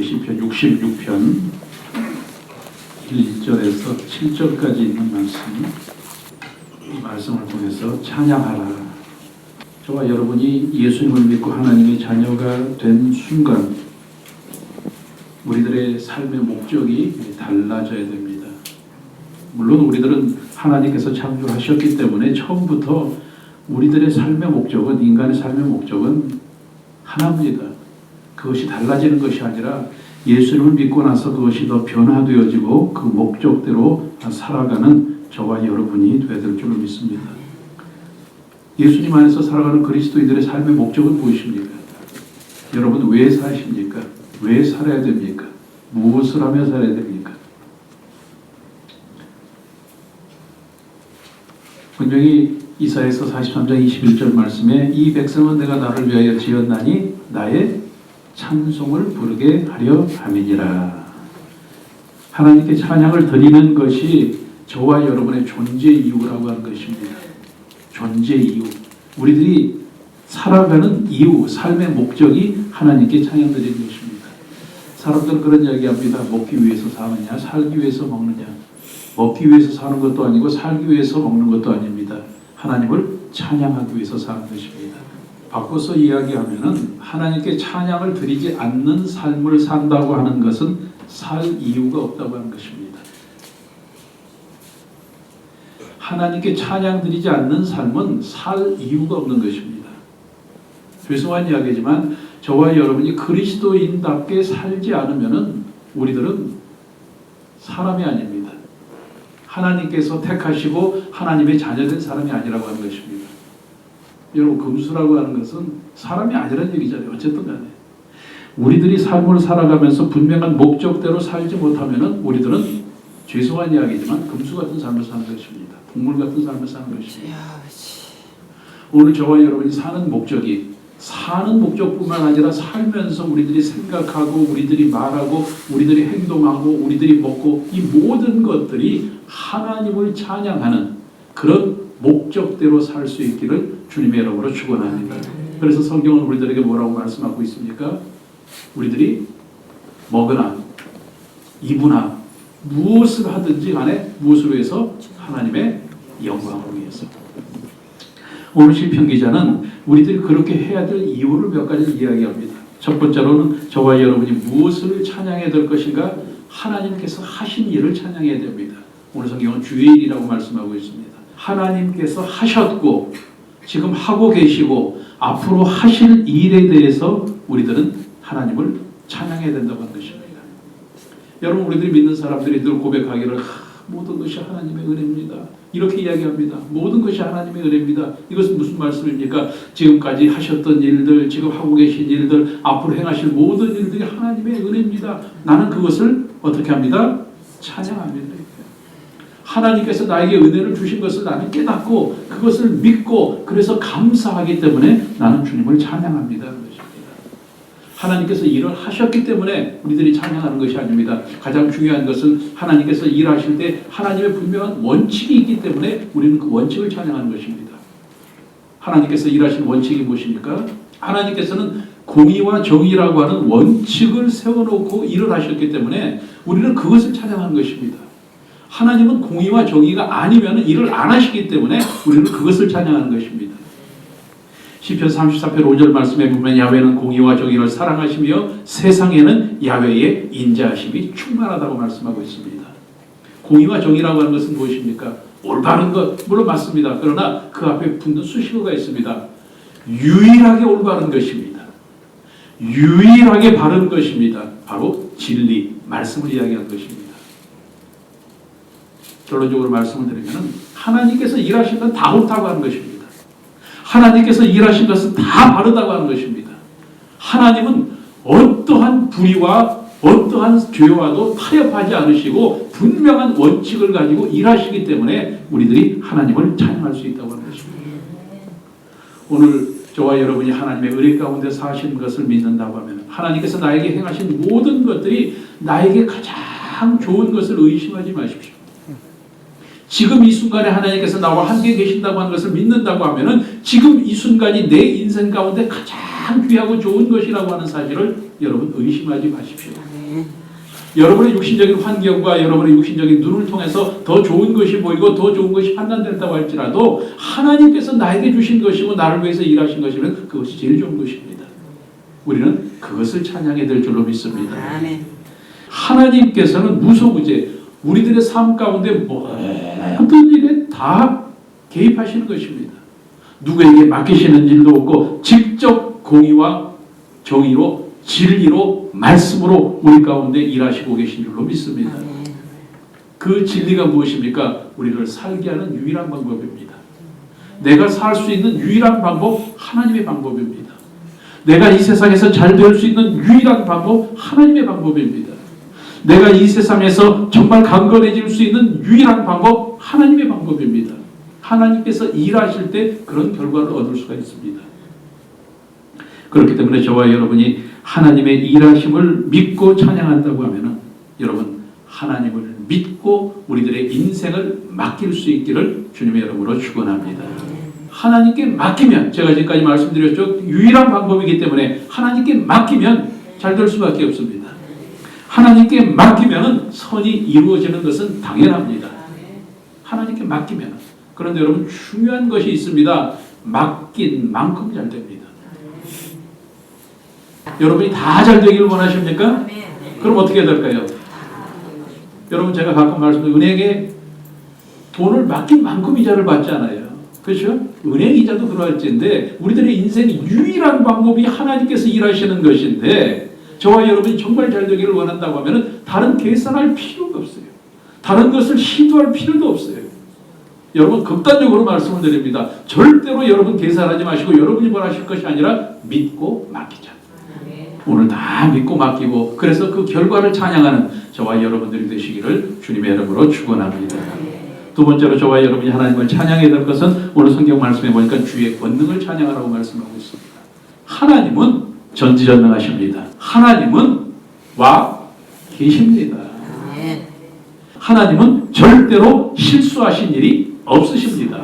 시편 66편 1절에서 7절까지 있는 말씀, 이 말씀을 통해서 찬양하라. 저와 여러분이 예수님을 믿고 하나님의 자녀가 된 순간 우리들의 삶의 목적이 달라져야 됩니다. 물론 우리들은 하나님께서 창조하셨기 때문에 처음부터 우리들의 삶의 목적은, 인간의 삶의 목적은 하나입니다. 그것이 달라지는 것이 아니라 예수님을 믿고 나서 그것이 더 변화되어지고 그 목적대로 살아가는 저와 여러분이 되어야 될 줄을 믿습니다. 예수님 안에서 살아가는 그리스도인들의 삶의 목적은 무엇입니까? 여러분 왜 사십니까? 왜 살아야 됩니까? 무엇을 하며 살아야 됩니까? 분명히 이사야서 43장 21절 말씀에 이 백성은 내가 나를 위하여 지었나니 나의 찬송을 부르게 하려 함이니라. 하나님께 찬양을 드리는 것이 저와 여러분의 존재 이유라고 하는 것입니다. 존재 이유. 우리들이 살아가는 이유, 삶의 목적이 하나님께 찬양 드리는 것입니다. 사람들은 그런 이야기합니다. 먹기 위해서 사느냐, 살기 위해서 먹느냐. 먹기 위해서 사는 것도 아니고 살기 위해서 먹는 것도 아닙니다. 하나님을 찬양하기 위해서 사는 것입니다. 바꿔서 이야기하면은 하나님께 찬양을 드리지 않는 삶을 산다고 하는 것은 살 이유가 없다고 하는 것입니다. 하나님께 찬양 드리지 않는 삶은 살 이유가 없는 것입니다. 죄송한 이야기지만 저와 여러분이 그리스도인답게 살지 않으면은 우리들은 사람이 아닙니다. 하나님께서 택하시고 하나님의 자녀된 사람이 아니라고 하는 것입니다. 여러분 금수라고 하는 것은 사람이 아니라는 얘기잖아요. 어쨌든 간에 우리들이 삶을 살아가면서 분명한 목적대로 살지 못하면은 우리들은 죄송한 이야기지만 금수 같은 삶을 사는 것입니다. 동물 같은 삶을 사는 것입니다. 오늘 저와 여러분이 사는 목적이 사는 목적뿐만 아니라 살면서 우리들이 생각하고 우리들이 말하고 우리들이 행동하고 우리들이 먹고 이 모든 것들이 하나님을 찬양하는 그런 목적대로 살 수 있기를 주님의 이름으로 축원합니다. 그래서 성경은 우리들에게 뭐라고 말씀하고 있습니까? 우리들이 먹으나 입으나 무엇을 하든지 간에 무엇을 위해서? 하나님의 영광을 위해서. 오늘 시편 기자는 우리들이 그렇게 해야 될 이유를 몇 가지를 이야기합니다. 첫 번째로는 저와 여러분이 무엇을 찬양해야 될 것인가? 하나님께서 하신 일을 찬양해야 됩니다. 오늘 성경은 주의 일이라고 말씀하고 있습니다. 하나님께서 하셨고 지금 하고 계시고 앞으로 하실 일에 대해서 우리들은 하나님을 찬양해야 된다고 하는 것입니다. 여러분 우리들이 믿는 사람들이 늘 고백하기를 모든 것이 하나님의 은혜입니다. 이렇게 이야기합니다. 모든 것이 하나님의 은혜입니다. 이것은 무슨 말씀입니까? 지금까지 하셨던 일들, 지금 하고 계신 일들, 앞으로 행하실 모든 일들이 하나님의 은혜입니다. 나는 그것을 어떻게 합니다? 찬양합니다. 하나님께서 나에게 은혜를 주신 것을 나는 깨닫고 그것을 믿고 그래서 감사하기 때문에 나는 주님을 찬양합니다. 하나님께서 일을 하셨기 때문에 우리들이 찬양하는 것이 아닙니다. 가장 중요한 것은 하나님께서 일하실 때 하나님의 분명한 원칙이 있기 때문에 우리는 그 원칙을 찬양하는 것입니다. 하나님께서 일하신 원칙이 무엇입니까? 하나님께서는 공의와 정의라고 하는 원칙을 세워놓고 일을 하셨기 때문에 우리는 그것을 찬양하는 것입니다. 하나님은 공의와 정의가 아니면 일을 안 하시기 때문에 우리는 그것을 찬양하는 것입니다. 시편 34편 5절 말씀에 보면 야훼는 공의와 정의를 사랑하시며 세상에는 야훼의 인자하심이 충만하다고 말씀하고 있습니다. 공의와 정의라고 하는 것은 무엇입니까? 올바른 것, 물론 맞습니다. 그러나 그 앞에 붙는 수식어가 있습니다. 유일하게 올바른 것입니다. 유일하게 바른 것입니다. 바로 진리, 말씀을 이야기하는 것입니다. 결론적으로 말씀을 드리면 하나님께서 일하신 건 다 옳다고 하는 것입니다. 하나님께서 일하신 것은 다 바르다고 하는 것입니다. 하나님은 어떠한 불의와 어떠한 죄와도 타협하지 않으시고 분명한 원칙을 가지고 일하시기 때문에 우리들이 하나님을 찬양할 수 있다고 하는 것입니다. 오늘 저와 여러분이 하나님의 은혜 가운데 사시는 것을 믿는다고 하면 하나님께서 나에게 행하신 모든 것들이 나에게 가장 좋은 것을 의심하지 마십시오. 지금 이 순간에 하나님께서 나와 함께 계신다고 하는 것을 믿는다고 하면은 지금 이 순간이 내 인생 가운데 가장 귀하고 좋은 것이라고 하는 사실을 여러분 의심하지 마십시오. 여러분의 육신적인 환경과 여러분의 육신적인 눈을 통해서 더 좋은 것이 보이고 더 좋은 것이 판단된다고 할지라도 하나님께서 나에게 주신 것이고 나를 위해서 일하신 것이면 그것이 제일 좋은 것입니다. 우리는 그것을 찬양해야 될 줄로 믿습니다. 아멘. 하나님께서는 무소부재 우리들의 삶 가운데 모든 일에 다 개입하시는 것입니다. 누구에게 맡기시는 일도 없고 직접 공의와 정의로 진리로 말씀으로 우리 가운데 일하시고 계신 줄로 믿습니다. 그 진리가 무엇입니까? 우리를 살게 하는 유일한 방법입니다. 내가 살 수 있는 유일한 방법 하나님의 방법입니다. 내가 이 세상에서 잘 될 수 있는 유일한 방법 하나님의 방법입니다. 내가 이 세상에서 정말 강건해질 수 있는 유일한 방법 하나님의 방법입니다. 하나님께서 일하실 때 그런 결과를 얻을 수가 있습니다. 그렇기 때문에 저와 여러분이 하나님의 일하심을 믿고 찬양한다고 하면은 여러분 하나님을 믿고 우리들의 인생을 맡길 수 있기를 주님의 이름으로 축원합니다. 하나님께 맡기면 제가 지금까지 말씀드렸죠. 유일한 방법이기 때문에 하나님께 맡기면 잘 될 수밖에 없습니다. 하나님께 맡기면 선이 이루어지는 것은 당연합니다. 하나님께 맡기면. 그런데 여러분 중요한 것이 있습니다. 맡긴 만큼 잘 됩니다. 여러분이 다 잘 되기를 원하십니까? 그럼 어떻게 해야 될까요? 여러분 제가 가끔 말씀드린 은행에 돈을 맡긴 만큼 이자를 받지 않아요. 그렇죠? 은행 이자도 그러할지인데 우리들의 인생의 유일한 방법이 하나님께서 일하시는 것인데 저와 여러분이 정말 잘 되기를 원한다고 하면 다른 계산할 필요가 없어요. 다른 것을 시도할 필요도 없어요. 여러분 극단적으로 말씀을 드립니다. 절대로 여러분 계산하지 마시고 여러분이 원하실 것이 아니라 믿고 맡기자. 오늘 다 믿고 맡기고 그래서 그 결과를 찬양하는 저와 여러분들이 되시기를 주님의 이름으로 축원합니다. 두 번째로 저와 여러분이 하나님을 찬양해야 될 것은 오늘 성경 말씀에 보니까 주의 권능을 찬양하라고 말씀하고 있습니다. 하나님은 전지전능하십니다. 하나님은 와 계십니다. 하나님은 절대로 실수하신 일이 없으십니다.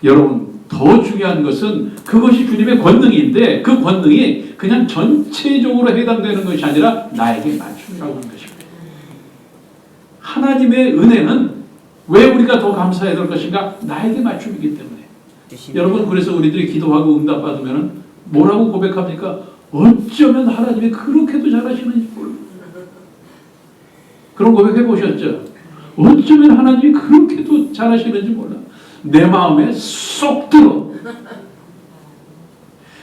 여러분 더 중요한 것은 그것이 주님의 권능인데 그 권능이 그냥 전체적으로 해당되는 것이 아니라 나에게 맞춤이라고 하는 것입니다. 하나님의 은혜는 왜 우리가 더 감사해야 될 것인가? 나에게 맞춤이기 때문에. 여러분 그래서 우리들이 기도하고 응답받으면 뭐라고 고백합니까? 어쩌면 하나님이 그렇게도 잘하시는지 몰라. 그런 고백해 보셨죠? 어쩌면 하나님이 그렇게도 잘하시는지 몰라. 내 마음에 쏙 들어.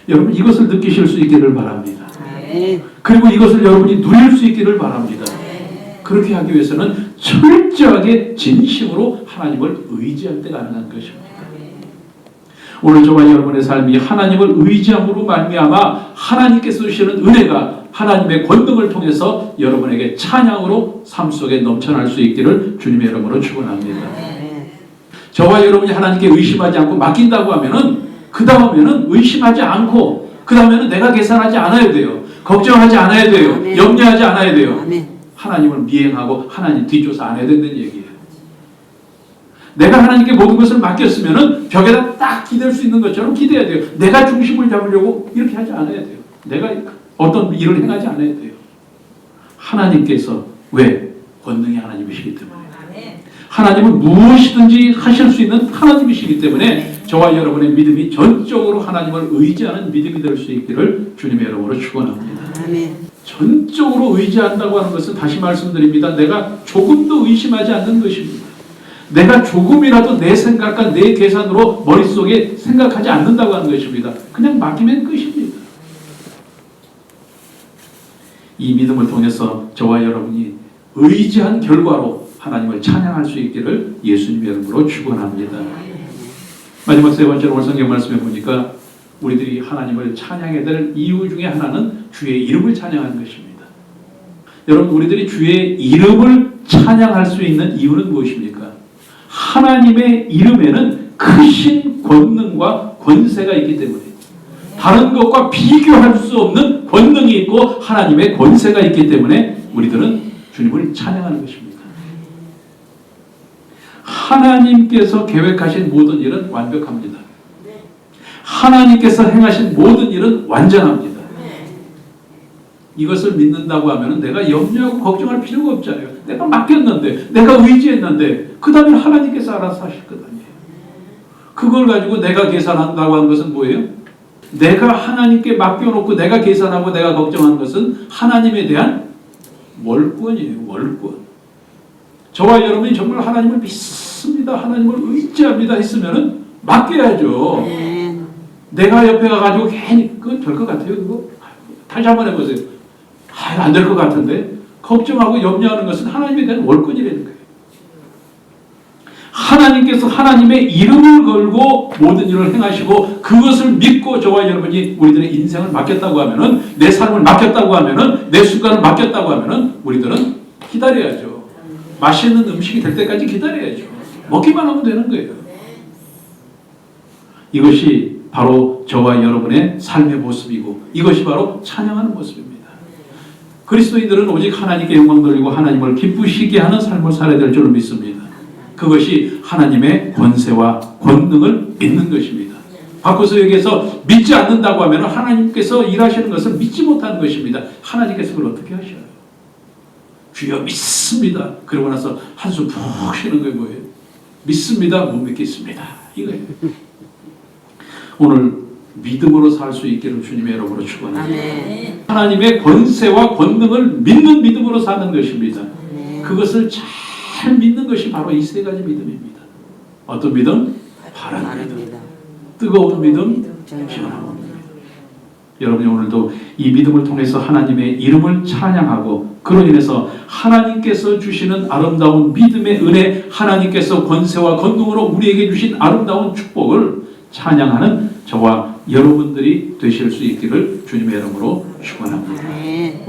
여러분 이것을 느끼실 수 있기를 바랍니다. 그리고 이것을 여러분이 누릴 수 있기를 바랍니다. 그렇게 하기 위해서는 철저하게 진심으로 하나님을 의지할 때 가능한 것입니다. 오늘 저와 여러분의 삶이 하나님을 의지함으로 말미암아 하나님께서 주시는 은혜가 하나님의 권능을 통해서 여러분에게 찬양으로 삶 속에 넘쳐날 수 있기를 주님의 이름으로 축원합니다. 저와 여러분이 하나님께 의심하지 않고 맡긴다고 하면은 그 다음에는 의심하지 않고 그 다음에는 내가 계산하지 않아야 돼요. 걱정하지 않아야 돼요. 염려하지 않아야 돼요. 하나님을 미행하고 하나님 뒷조사 안 해야 된다는 얘기예요. 내가 하나님께 모든 것을 맡겼으면은 벽에다 딱 기댈 수 있는 것처럼 기대야 돼요. 내가 중심을 잡으려고 이렇게 하지 않아야 돼요. 내가 어떤 일을 행하지 않아야 돼요. 하나님께서 왜? 권능이 하나님이시기 때문에. 하나님은 무엇이든지 하실 수 있는 하나님이시기 때문에 저와 여러분의 믿음이 전적으로 하나님을 의지하는 믿음이 될 수 있기를 주님의 이름으로 축원합니다. 전적으로 의지한다고 하는 것은 다시 말씀드립니다. 내가 조금도 의심하지 않는 것입니다. 내가 조금이라도 내 생각과 내 계산으로 머릿속에 생각하지 않는다고 하는 것입니다. 그냥 맡기면 끝입니다. 이 믿음을 통해서 저와 여러분이 의지한 결과로 하나님을 찬양할 수 있기를 예수님의 이름으로 축원합니다. 마지막 세 번째로 오늘 성경 말씀에 보니까 우리들이 하나님을 찬양해야 될 이유 중에 하나는 주의 이름을 찬양하는 것입니다. 여러분 우리들이 주의 이름을 찬양할 수 있는 이유는 무엇입니까? 하나님의 이름에는 크신 권능과 권세가 있기 때문에 다른 것과 비교할 수 없는 권능이 있고 하나님의 권세가 있기 때문에 우리들은 주님을 찬양하는 것입니다. 하나님께서 계획하신 모든 일은 완벽합니다. 하나님께서 행하신 모든 일은 완전합니다. 이것을 믿는다고 하면 내가 염려하고 걱정할 필요가 없잖아요. 내가 맡겼는데, 내가 의지했는데 그 다음에 하나님께서 알아서 하실 것 아니에요. 그걸 가지고 내가 계산한다고 하는 것은 뭐예요? 내가 하나님께 맡겨놓고 내가 계산하고 내가 걱정하는 것은 하나님에 대한 월권이에요. 월권. 저와 여러분이 정말 하나님을 믿습니다, 하나님을 의지합니다 했으면 맡겨야죠. 내가 옆에 가가지고 괜히 그거 될 것 같아요. 그거 다시 한번 해보세요. 안 될 것 같은데 걱정하고 염려하는 것은 하나님에 대한 월권이라는 거예요. 하나님께서 하나님의 이름을 걸고 모든 일을 행하시고 그것을 믿고 저와 여러분이 우리들의 인생을 맡겼다고 하면은, 내 삶을 맡겼다고 하면은, 내 순간을 맡겼다고 하면은 우리들은 기다려야죠. 맛있는 음식이 될 때까지 기다려야죠. 먹기만 하면 되는 거예요. 이것이 바로 저와 여러분의 삶의 모습이고 이것이 바로 찬양하는 모습입니다. 그리스도인들은 오직 하나님께 영광 돌리고 하나님을 기쁘시게 하는 삶을 살아야 될 줄을 믿습니다. 그것이 하나님의 권세와 권능을 믿는 것입니다. 바꿔서 여기에서 믿지 않는다고 하면 하나님께서 일하시는 것을 믿지 못하는 것입니다. 하나님께서 그걸 어떻게 하셔요? 주여 믿습니다. 그러고 나서 한숨 푹 쉬는 게 뭐예요? 믿습니다. 못 믿겠습니다. 이거예요. 오늘 믿음으로 살 수 있기를 주님의 이름으로 축원합니다. 하나님의 권세와 권능을 믿는 믿음으로 사는 것입니다. 그것을 잘 믿는 것이 바로 이 세 가지 믿음입니다. 어떤 믿음? 바른 믿음. 뜨거운 믿음, 시원한 믿음. 여러분이 오늘도 이 믿음을 통해서 하나님의 이름을 찬양하고 그로 인해서 하나님께서 주시는 아름다운 믿음의 은혜, 하나님께서 권세와 권능으로 우리에게 주신 아름다운 축복을 찬양하는 저와 여러분들이 되실 수 있기를 주님의 이름으로 축원합니다.